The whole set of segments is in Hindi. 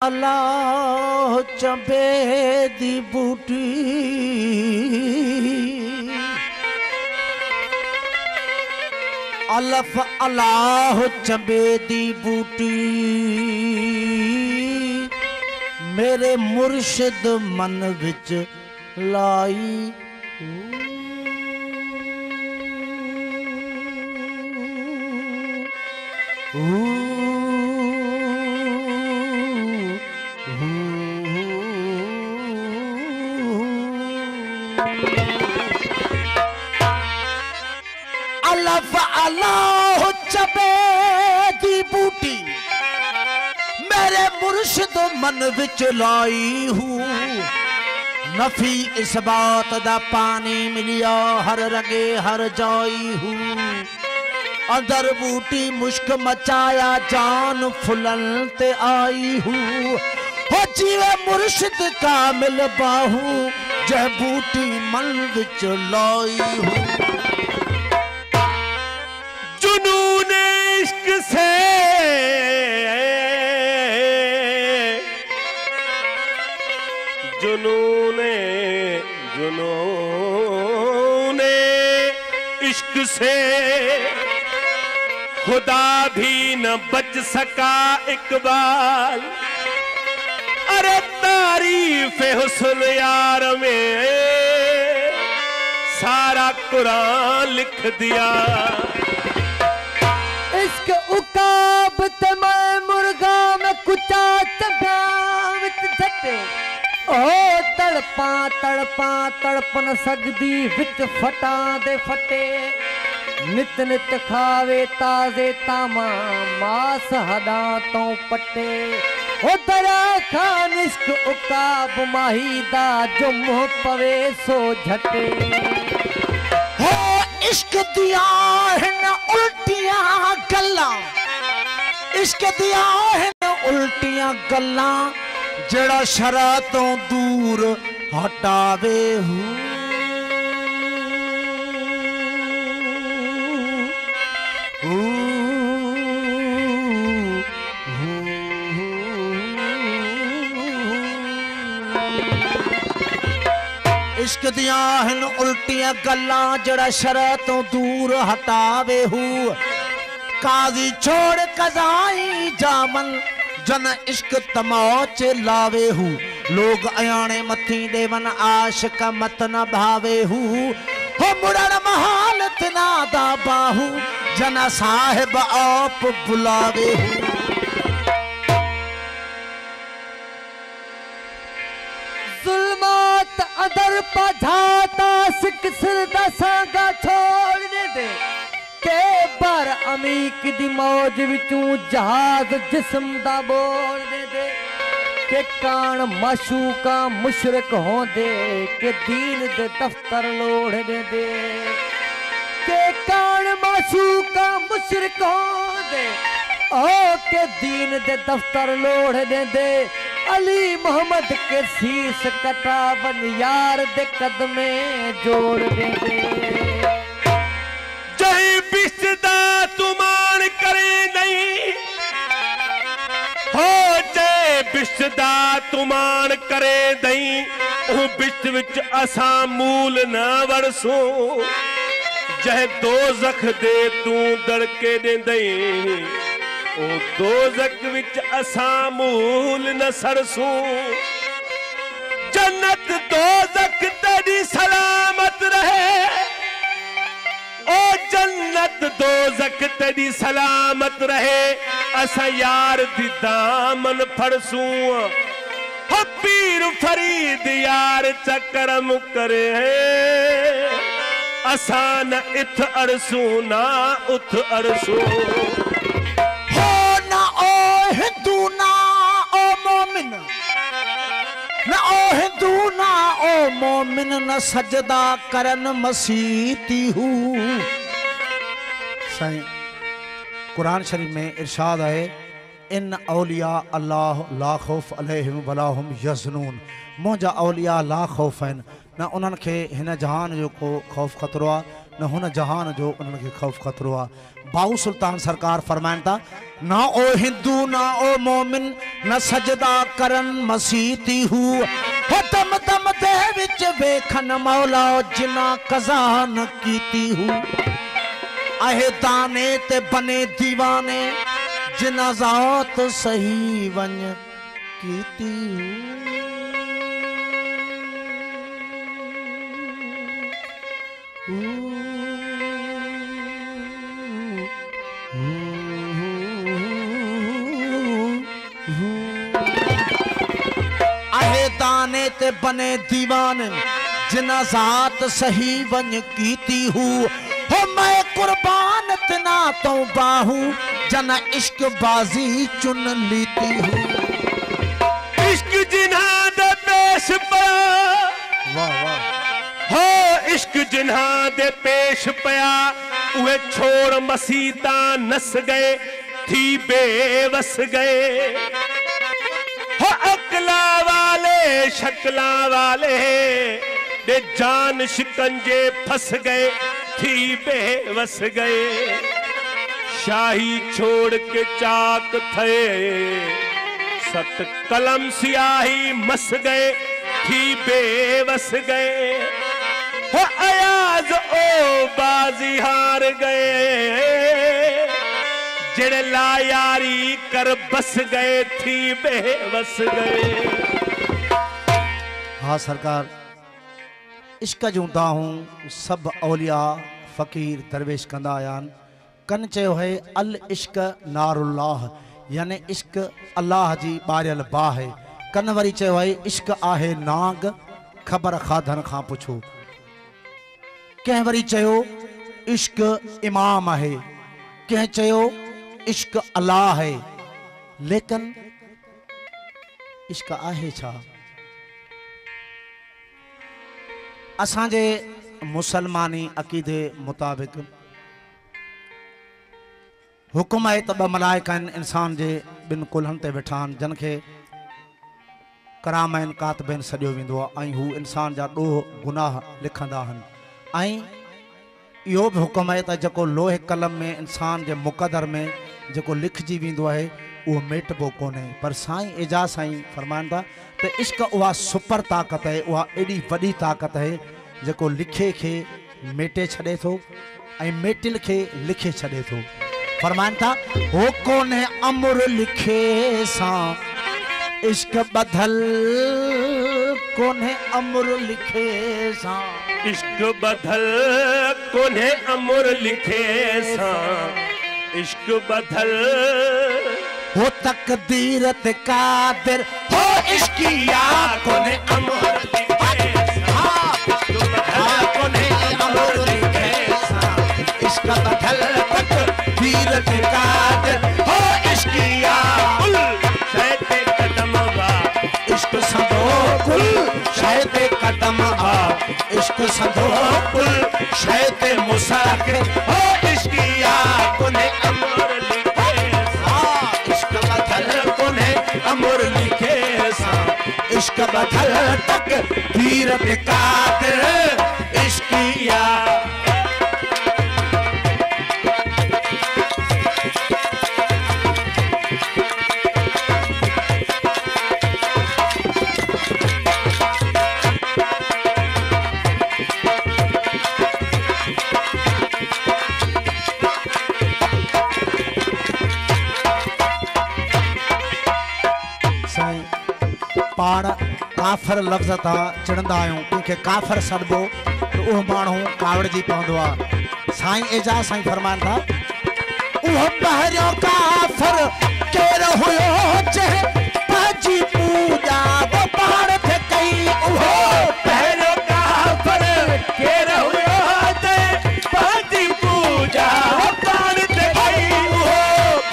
अल्लाह चंबे दी बूटी अलफ अल्लाह चंबे दी बूटी मेरे मुर्शिद मन विच लाई अलफ अल्लाह चंबे दी बूटी मेरे मुर्शिद मन विच लाई हूँ नफी इस बात दा पानी मिलिया हर रंगे हर जाई हूँ अंदर बूटी मुश्क मचाया जान फुलन ते आई हूँ हो जीवे मुर्शिद कामिल बाहू जह बूटी मन विच लाई हूँ जुनून इश्क से जुनून इश्क से खुदा भी न बच सका इकबाल। अरे तारीफ हुस्न यार में सारा कुरान लिख दिया। इश्क उकाब ते मैं मुर्गा में कुचा चगावत झटे ओ तड़पा तड़पा तड़पन सगदी विच फटा दे फटे नित नित खावे ताजे तामा मास हदा तो पटे ओ दरा खान इश्क उकाब माही दा जो मुँह पवे सो झटे हो इश्क दिया है न उल्टियां गल्लां इश्क दिया है न उल्टियां गल्लां जड़ा शरा तो दूर हटावे हूँ इश्क दिया हैं उल्टियां गल्लां जड़ा शरा तो दूर हटावे हूँ काजी छोड़ कजाई जामन जन इश्क तमौच लावे हूँ लोग अयाने मथी देवन आशिक मत न भावे हूँ हो मुड़न महाल तना दा बाहू जना साहिब आप बुलावे हूँ जुल्मात अदर पझाता सिक सिर दसांगा छोड़ने दे के बर अमीक दी मौज विचूं जहाज जिस्म दा बोल दे के कान माशूका मुशरक होंदे के दीन दे दफ्तर लोड़ दे के कान माशूका मुशरक होंदे ओ के दीन दे दफ्तर लोड़ दे अली मोहम्मद के शीस कटावन यार दे कदमे जोड़ दे जय बिस्दा तुमान करे नहीं हो जय बिस्दा तुमान करे नहीं ओ बिस्त विच असा मूल न वरसो जय दोज़ख दे तू दड़के दे दई ओ दोज़ख विच असा मूल न सरसो जन्नत दोज़ख तेरी सलामत रहे ओ जन्नत दोज़ख तेरी सलामत रहे असा यार दी दामन फरसू हो पीर फरीद यार चकरम करे असा न इथ अरसू ना उथ अरसू हो ना ओ हिंदू ना ओ मोमिन न ओ हिंदू ना ओ मोमिन न सजदा करन मसीती हूँ साईं कुरान शरीफ में इरशाद है इन औलिया अल्लाह ला खौफ अलैहिम वला हुम यज़नून मुंहिंजा औलिया ला खौफ आहिनि न उन्हनि खे हिन जहान जो को खौफ ख़तरो आहे न हुन जहान जो उन्हनि खे ख़ौफ़ ख़तरो आहे। बाऊ सुल्तान सरकार फरमाइनि था न ओ हिंदू न ओ मोमिन न सजदा करन मसीती हू हो दम दम दे विच वेखन मौला जिना कज़ा न कीती हू आहे दाने ते बने दीवाने जिना ज़ात सही वञ कीती आहे दाने ते बने दीवाने जिना ज़ात सही वञ कीती हू हो मैं कुर्बान तना तो बाहू जना इश्क बाजी चुन लीती हूँ। इश्क जिन्हां दे पेश पया वाह वाह हो इश्क जिन्हां दे पेश पया उहे छोड़ मसीता नस गए थी बेवस गए हो अकला वाले शक्ला वाले दे जान शिकंजे फंस गए थी बेवस गए शाही छोड़ के चाक थे सत कलम सियाही मस गए थी बेवस गए हो अयाज ओ बाजी हार गए जिड़े ला यारी कर बस गए थी बेवस गए। हाँ सरकार इश्क जूं दाहूं सब औलिया फ़कीर दरवेश कंदा आया आहिनि। कन चयो है अल इश्क नारुल्लाह यानी इश्क अल्लाह जी ॿारियल बाह है। कन वरी चयो है इश्क आहे नाग ख़बर खाधन खां पुछो। कंहिं वरी चयो इश्क इमाम है कंहिं चयो इश्क अल्लाह है। लेकिन इश्क आहे छा? असांजे मुसलमानी अक़ीदे मुताबिक़ हुकुम आहे त ॿ मलाइका आहिनि इंसान जे ॿिनि कुल्हनि ते वेठा आहिनि जिन खे करामैन कातबैन सॾियो वेंदो आहे ऐं हू इंसान जा ॾोह गुनाह लिखंदा आहिनि। ऐं इहो बि हुकुम आहे त जेको लोहे कलम में इंसान जे मुक़दर में जेको लिखिजी वेंदो आहे उहो मेटबो कोन्हे। पर साईं एजाज़ साईं फरमाइनि था त इश्क उहा सुपर ताक़त आहे उहा एॾी वॾी ताक़त आहे जेको लिखे खे मेटे छॾे थो ऐं मेटिल खे लिखे छॾे थो। फरमाइनि था हो कोन्हे अमुर लिखे सां इश्क बधल कोन्हे अमुर लिखे सां इश्क बधल कोन्हे अमुर लिखे सां इश्क बधल हो तकदीर ते कादिर हो इश्किया कोन्हे अमुर लिखे सां कोन्हे अमुर लिखे सां इश्क बधल तकदीर ते कादिर हो इश्किया शैते कदम बा इश्क संदो कुल शैते कदम आ इश्क संदो कुल शैते मुसाके हो इश्किया कोन्हे अमुर लिखे सां इश्क बधल कोन्हे अमुर लिखे सां इश्क बधल तकदीर ते कादिर इश्किया। पाण काफ़र लफ़्ज़ था चिड़ंदा आहियूं कंहिंखे काफ़र सॾिबो त उहो माण्हू कावड़जी पवंदो आहे। साईं एजाज़ साईं फरमाइनि था उहो पहिरियों काफ़र केरु हुयो जंहिं पंहिंजी पूॼा वो पाण थे कई उहो पहिरियों काफ़र केरु हुयो जंहिं पंहिंजी पूॼा पाण ते कई उहो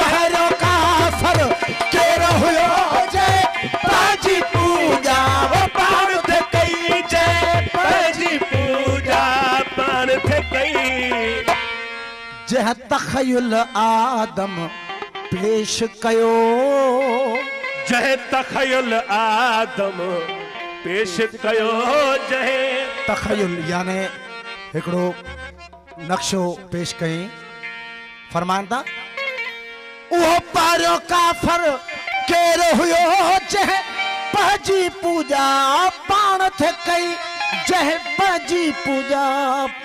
पहिरियों काफ़र केरु हुयो जंहिं पंहिंजी पूॼा वो पाण थे कई जंहिं पंहिंजी पूॼा पाण ते कई जह तख़युल आदम पेश कयो जह तख़युल आदम पेश कयो जह तख़युल याने हिकिड़ो नक्शो पेश कई फरमानदा वो पारो काफर केर हुयो जह पाजी पूजा पाण थे कई जह पाजी पूजा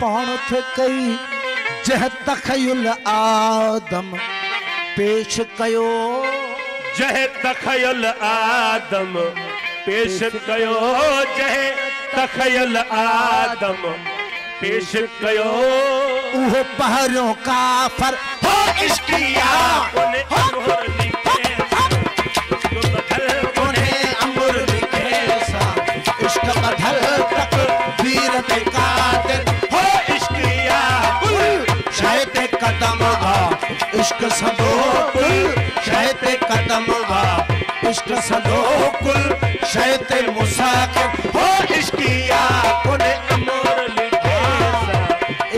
पाण थे कई जह तखयुल आदम पेश कयो जह तखयल आदम पेश कयो जह तखयल आदम पेश कयो वो पहरों काफर हो इश्किया उन्हें अमर लिखे सा इश्क बदल तक वीरत कादिर हो इश्किया शायद कदम वा इश्क सदोकुल शायद कदम वा इश्क सदोकुल शायद मुसाकिर हो इश्किया उन्हें अमर लिखे सा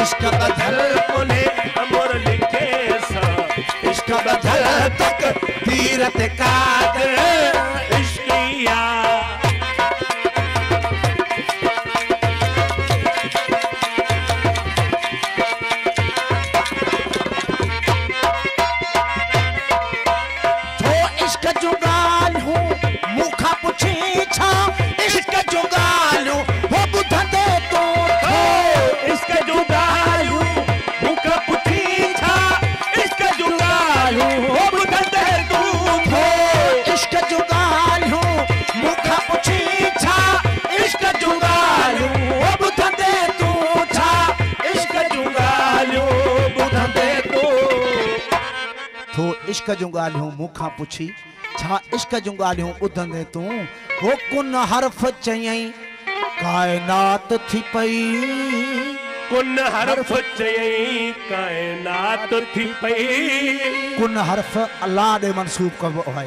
इश्क बदल उन्हें अमर लिखे सा इश्क बदल तक वीरत कादिर इश्किया तो इश्क जुगाल हूँ मुखा पुछी छा इश्क जुगाल हूँ वो बुधंदे तो इसका जुगालू मुका पुठी था इसका जुगालू हो बुधंदे तू हो इश्क जुगाल हूँ मुखा पुछी छा इश्क जुगाल हूँ वो बुधंदे तू छा इश्क जुगाल हूँ बुधंदे तू तो इश्क जुगाल हूँ मुखा पुछी छा इश्क जुगाल हूँ बुधंदे तू वो कुन हर्फ चयई कायनात थी पई कुन हरफ चयई कायनात थी पई कुन हर्फ अल्लाह दे मंसूब कबो है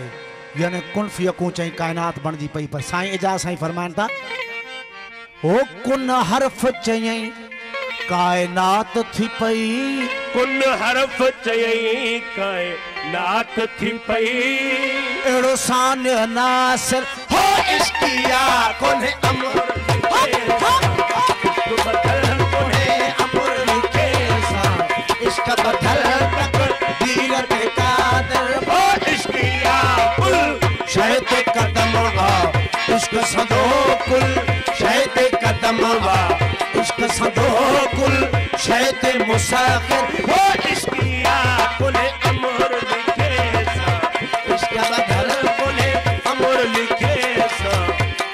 यानी कुन फियकू चई कायनात बन जी पई पर साईं एजाज साईं फरमान था ओ कुन हर्फ चई कायनात थी पई कुन हरफ चयई कायनात थी पई एड़ो सान नासिर हो इश्किया कुन अमर इश्क बदल तक दीरत कादर हो इश्किया कुल शायद कदम वा इश्क सदो कुल शायद कदम वा इश्क सदो कुल शायद मुसाकिर हो इश्किया कुल अमर लिखे सा इश्क बदल कुल अमर लिखे सा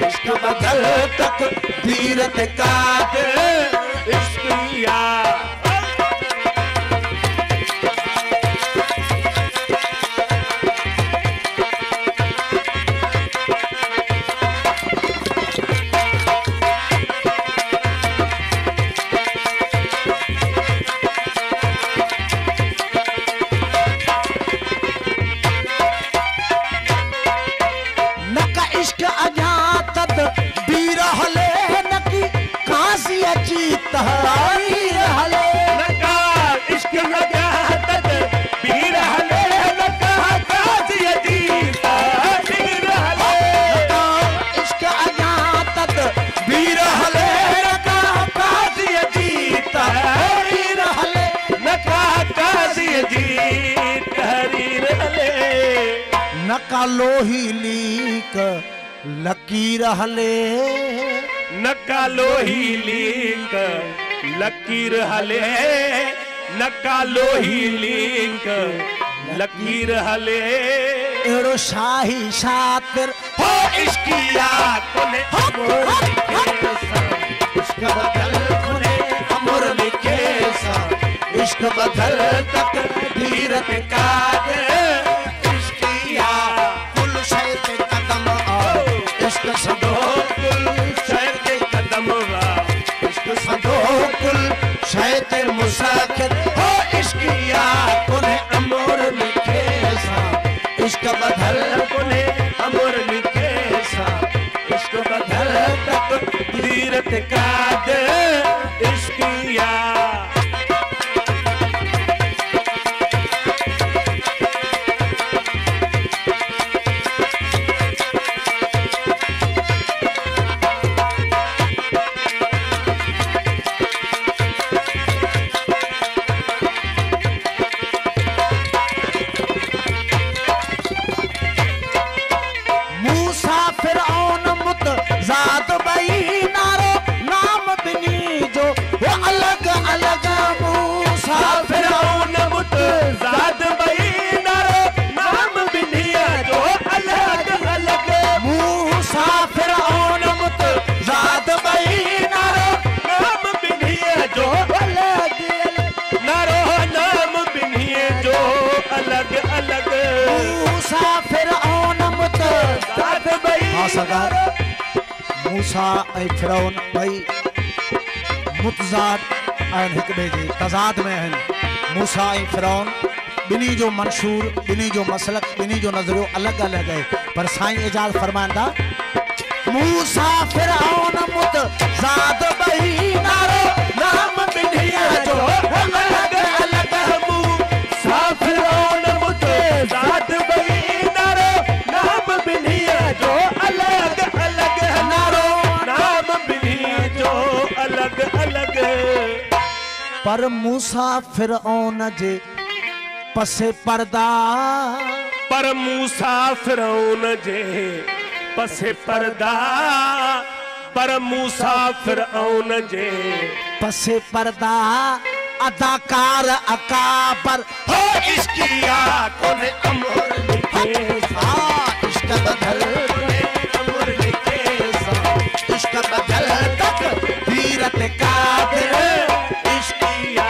इश्क बदल तक दीरत कादर इश्किया नका इश्क अजातत बीर हले नकी कासी अजीत वीर हले नका इश्क नजातत पीर हले नका काजी अजीत पीर हले नका इश्क अजातत बीर हले नका कासी अजीत वीर हले नका काजी अजीत हरीर हले नका लोही लीक लकीर हले नका लोही लीक लकीर हले नका लोही लीक लकीर हले एड़ो शाही शातिर हो इश्किया कुने इश्क बदल कुने अमर लिखे सा इश्क बदल तक दीरत कादिर इश्किया कुल शैत कदम आओ इश्क सदो कुल शहर के कदम वा इश्क सदो कुल शैत मुसाकिर हो इश्किया कुने अमर लिखे सा इश्क बदल कुने अमर लिखे सा इश्क बदल तक दीरत कादिर इश्किया सगर मूसा ऐं फिरौन ॿई मुतज़ाद आहिनि, हिक ॿिए जे तज़ाद में आहिनि। मूसा ऐं फिरौन ॿिन्ही जो मंशूर, ॿिन्ही जो मसलक, ॿिन्ही जो नज़रियो अलॻि अलॻि आहे, पर साईं एजाज़ फरमाईंदा मूसा फिरौन मुतज़ाद ॿई नारो नाम ॿिन्ही जो अलॻि अलॻि। मूसा फिरौन मुतज़ाद ॿई नारो नाम ॿिन्ही जो अलॻि अलॻि। नारो नाम ॿिन्ही जो अलॻि अलॻि। पर मूसा फिरौन जे पसे पर्दा, पर मूसा फिरौन जे पसे पर्दा, पर मूसा फिरौन जे पसे पर्दा अदाकार अकाबर हो इश्किया कोने अमर लिखे सा, इश्क बदल कोने अमर लिखे सा, इश्क बदल तक धीरत कादिर इश्किया।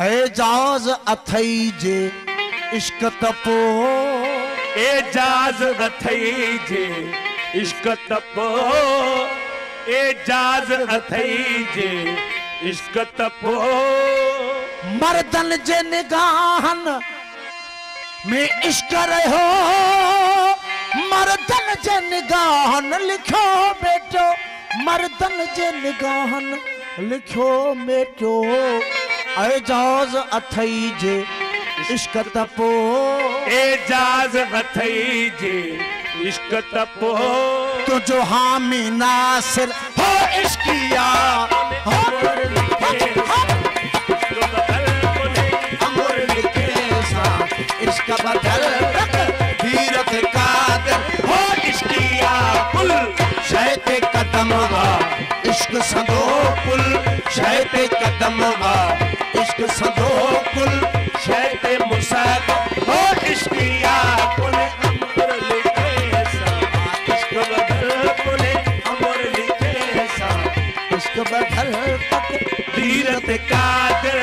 एजाज़ अथई जे इश्क तपो, एजाज़ अथई जे इश्क तपो, एजाज़ अथई जे इश्क तपो। मर्दन जे निगाहन में इश्क रहो, मर्दन जे निगाहन लिखो बेटो, मर्दन जे निगाहन लिखो बेटो। एजाज़ अथई जे इश्क तपो, एजाज़ अथई जे इश्क तपो। तुझो हामी नासिर हो इश्किया अमर लिखे सा, इश्क बदल धीरत कादिर हो इश्किया। कुल शैते कदम वा इश्क संदो, कुल शैते कदम वा इश्क संदो, कुल शैते मुसाद हो इश्किया। कुले अमर लिखे सा, इश्क बदल कुले अमर लिखे सा, इश्क बदल तक धीरत कादिर